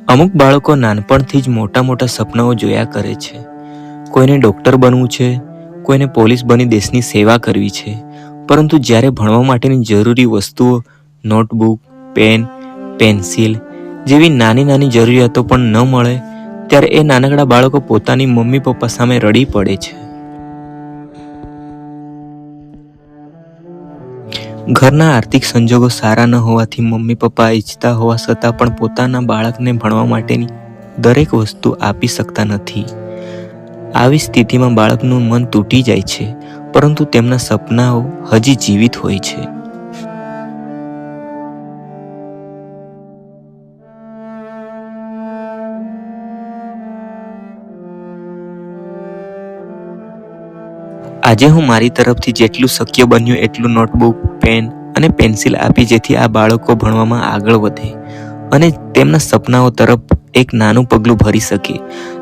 અમુક બાળકો નાનપણથી જ મોટા મોટા સપનાઓ જોયા કરે છે. કોઈને ડૉક્ટર બનવું છે, કોઈને પોલીસ બની દેશની સેવા કરવી છે. પરંતુ જ્યારે ભણવા માટેની જરૂરી વસ્તુઓ નોટબુક, પેન, પેન્સિલ જેવી નાની નાની જરૂરિયાતો પણ ન મળે ત્યારે એ નાનકડા બાળકો પોતાની મમ્મી પપ્પા સામે રડી પડે છે. ઘરના આર્થિક સંજોગો સારા ન હોવાથી મમ્મી પપ્પા ઈચ્છતા હોવા છતાં પણ પોતાના બાળકને ભણવા માટેની દરેક વસ્તુ આપી શકતા નથી. આવી સ્થિતિમાં બાળકનું મન તૂટી જાય છે, પરંતુ તેમના સપનાઓ હજી જીવિત હોય છે. આજે હું મારી તરફથી જેટલું શક્ય બન્યું એટલું નોટબુક, પેન અને પેન્સિલ આપી જેથી આ બાળકો ભણવામાં આગળ વધે અને તેમના સપનાઓ તરફ એક નાનું પગલું ભરી શકે.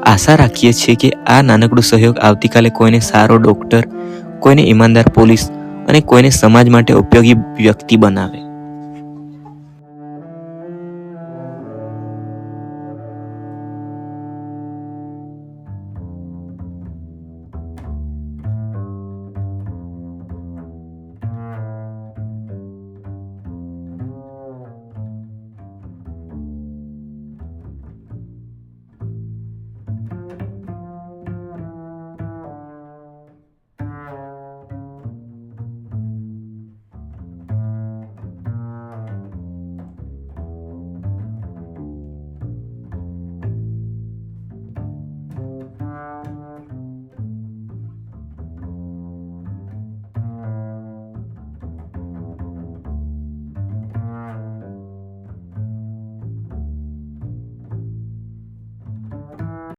આશા રાખીએ છીએ કે આ નાનકડું સહયોગ આવતીકાલે કોઈને સારો ડૉક્ટર, કોઈને ઈમાનદાર પોલીસ અને કોઈને સમાજ માટે ઉપયોગી વ્યક્તિ બનાવે.